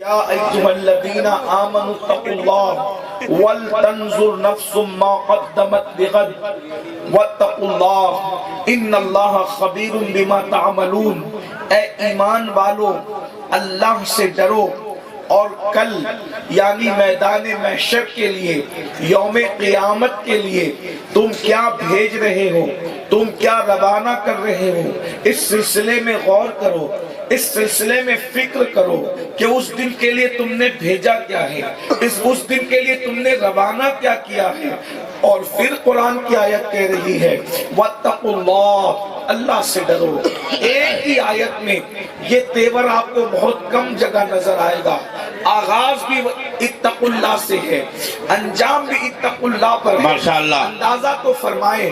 یا ایھا الذین آمنوا اتقوا اللہ ولتنظر نفس ما قدمت لغد واتقوا اللہ ان اللہ خبیر بما تعملون۔ اے ایمان والو، اللہ سے ڈرو اور کل یعنی میدان محشر کے لیے، یوم قیامت کے لیے تم کیا بھیج رہے ہو، تم کیا روانہ کر رہے ہو، اس سلسلے میں غور کرو، اس سلسلے میں فکر کرو کہ اس دن کے لیے تم نے بھیجا کیا ہے، اس دن کے لیے تم نے روانہ کیا کیا ہے۔ اور پھر قرآن کی آیت کہہ رہی ہے وَاتَّقُوا اللَّهَ، اللہ سے ڈرو۔ ایک ہی آیت میں یہ تیور آپ کو بہت کم جگہ نظر آئے گا۔ آغاز بھی اتقوا اللہ سے ہے، انجام بھی اتقوا اللہ پر ہے۔ ماشاءاللہ۔ اندازہ تو فرمائے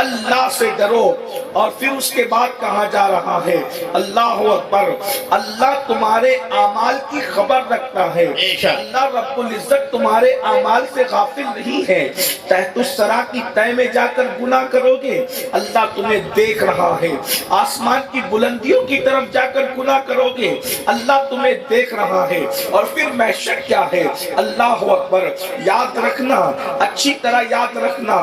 اللہ سے ڈرو، اور پھر اس کے بعد کہا جا رہا ہے اللہ اکبر، اللہ تمہارے اعمال کی خبر رکھتا ہے، اللہ رب العزت تمہارے اعمال سے غافل نہیں ہے۔ تحت الثری کی تہ میں جا کر گناہ کرو گے، اللہ تمہیں دیکھ رہا ہے۔ آسمان کی بلندیوں کی طرف جا کر گناہ کرو گے، اللہ تمہیں دیکھ رہا ہے۔ اور پھر محشر کیا ہے، اللہ اکبر، یاد رکھنا، اچھی طرح یاد رکھنا،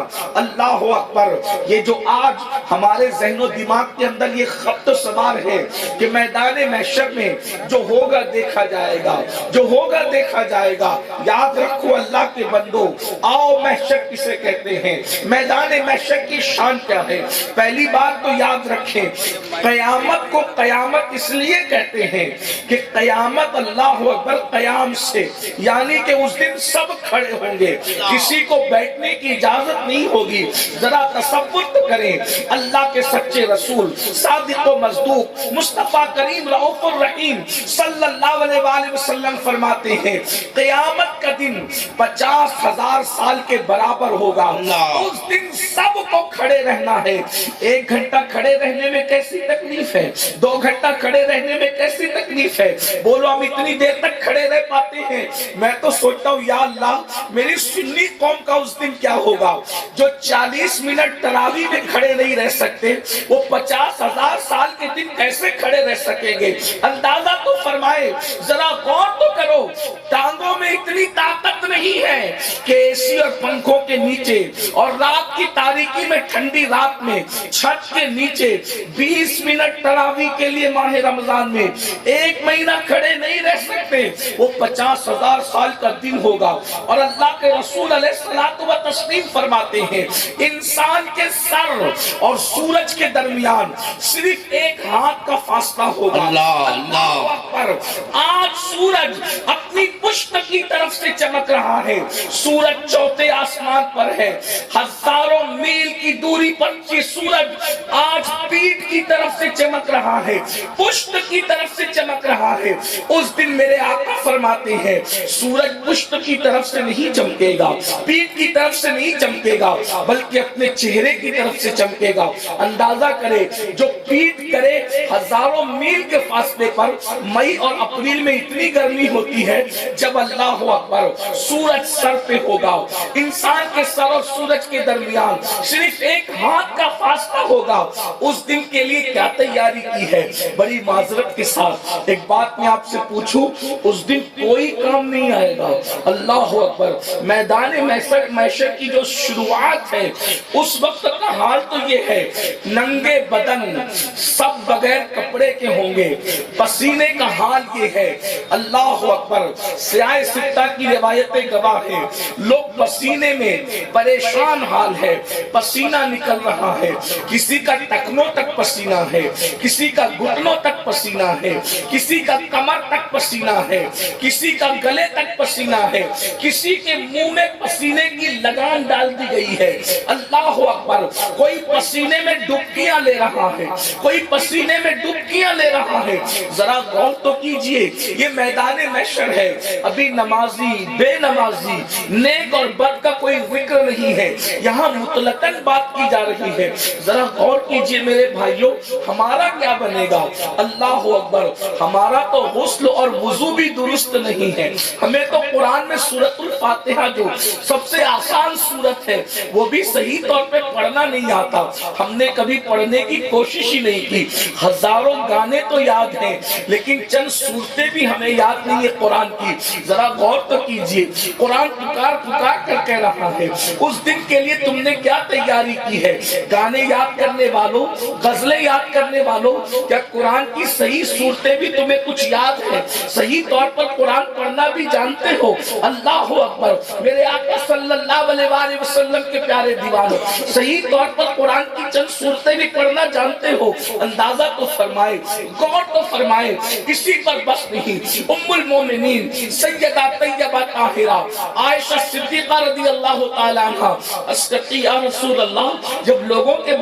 اللہ اکبر۔ یہ جو آج ہمارے ذہن و دماغ کے اندر یہ خبط سوار ہے کہ میدان محشر میں جو ہوگا دیکھا جائے گا، جو ہوگا دیکھا جائے گا، یاد رکھو اللہ کے بندو، آؤ محشر کسے کہتے ہیں، میدان محشر کی شان کیا ہے۔ پہلی بات تو یاد رکھیں، قیامت کو قیامت اس لیے کہتے ہیں کہ قیامت اللہ اکبر قیام سے، یعنی کہ اس دن سب کھڑے ہوں گے، کسی کو بیٹھنے کی اجازت نہیں ہوگی۔ ذرا تصور کریں، اللہ کے سچے رسول صادق و مصدوق مصطفیٰ کریم رؤوف الرحیم صلی اللہ علیہ وآلہ وسلم فرماتے ہیں قیامت کا دن 50,000 سال کے برابر ہوگا۔ اس دن سب کو کھڑے رہنا ہے۔ 1 گھنٹہ کھڑے رہنے میں کیسی تکلیف ہے، 2 گھنٹہ کھڑے رہنے میں کیسی تکلیف ہے، بولو ہم اتنی دیر تک کھڑے رہ پاتے ہیں؟ میں تو سوچتا ہوں یا اللہ میری سنی قوم کا اس دن کیا ہوگا، جو 40 منٹ تراویح میں کھڑے نہیں رہ سکتے، وہ 50,000 سال کے دن کیسے کھڑے رہ سکیں گے؟ اندازہ تو فرمائے، ذرا غور تو کرو، ٹانگوں میں اتنی طاقت نہیں ہے کہ اے سی اور پنکھوں کے نیچے اور رات کی تاریکی میں ٹھنڈی رات میں چھت کے نیچے 20 منٹ تراویح کے لیے ماہ رمضان میں 1 مہینہ کھڑے نہیں رہ سکتے۔ وہ 50,000 سال کا دن ہوگا، اور اللہ کے رسول علیہ الصلوۃ والتسلیم فرماتے ہیں انسان کے سر اور سورج کے درمیان صرف 1 ہاتھ کا فاصلہ ہوگا۔ اللہ اکبر۔ آج سورج اپنی پشت کی طرف سے چمک رہا ہے، سورج چوتھے آسمان پر ہے، ہزاروں میل کی دوری پر یہ سورج آج پیٹھ کی طرف سے چمک رہا ہے، پشت کی طرف سے چمک رہا ہے۔ اس دن میرے آقا فرماتے ہیں سورج پشت کی طرف سے نہیں چمکے گا، پیٹھ کی طرف سے نہیں چمکے گا، بلکہ اپنے چہرے کی طرف سے چمکے گا۔ اندازہ کرے جو پیٹھ کرے ہزاروں میل کے فاصلے پر، مئی اور اپریل میں اتنی گرمی ہوتی ہے جب اللہ اکبر سورج سر پہ ہوگا، انسان کے سر اور سورج کے درمیان صرف 1 ہاتھ کا فاصلہ ہوگا۔ اس دن کے لیے کیا تیاری کی ہے؟ بڑی معذرت کے ساتھ ایک بات میں آپ سے پوچھوں، اس دن کوئی کام نہیں آئے گا۔ اللہ اکبر۔ میدان محشر کی جو شروعات ہے اس وقت کا حال تو یہ ہے، ننگے بدن سب بغیر کپڑے کے ہوں گے، پسینے کا حال یہ ہے۔ اللہ اکبر۔ سیاہ ستہ کی روایتیں گواہ ہیں، لوگ پسینے میں پریشان حال ہے، پسینہ نکل رہا ہے، کسی کا ٹکنوں تک پسینہ ہے، کسی کا گھٹنوں تک پسینہ ہے، کسی کا کمر تک پسینہ ہے، کسی کا گلے تک پسینہ ہے، کسی کے منہ میں پسینے کی لگام ڈال دی گئی ہے۔ اللہ اکبر۔ کوئی پسینے میں ڈبکیاں لے رہا ہے، کوئی پسینے میں ڈبکیاں لے رہا ہے۔ ذرا غور تو کیجئے، یہ میدان محشر ہے، ابھی نمازی بے نمازی نیک اور بد کا کوئی ذکر نہیں ہے، یہاں مطلقاً بات کی جا رہی ہے۔ ذرا غور کیجئے میرے بھائیوں، ہمارا کیا بنے گا؟ اللہ اکبر، ہمارا تو غسل اور وضو بھی درست نہیں ہے، ہمیں تو قرآن میں سورۃ الفاتحہ جو سب سے آسان سورت ہے وہ بھی صحیح طور پہ پڑھنا نہیں آتا، ہم نے کبھی پڑھنے کی کوشش ہی نہیں کی۔ ہزاروں گانے تو یاد ہیں لیکن چند سورتیں بھی ہمیں یاد نہیں ہے قرآن کی۔ ذرا غور تو کیجئے، قرآن پکار پکار کر کہہ رہا ہے اس دن کے لیے تم نے کیا تیاری کی ہے؟ گانے یاد کرنے والوں، غزلیں یاد کرنے والوں، کیا قرآن کی صحیح صورتیں بھی تمہیں کچھ یاد ہے؟ صحیح طور پر قرآن پڑھنا بھی جانتے ہو؟ اللہ اکبر، میرے آقا صلی اللہ علیہ وآلہ وسلم کے پیارے دیوانوں، صحیح طور پر قرآن کی چند صورتیں بھی پڑھنا جانتے ہو؟ اندازہ تو فرمائے، غور تو فرمائے، کسی پر بس نہیں۔ ام المومنین سیدہ طیبہ طاہرہ عائشہ صدیقہ رضی اللہ تعالیٰ عنہ، یا رسول اللہ، جب لوگوں کے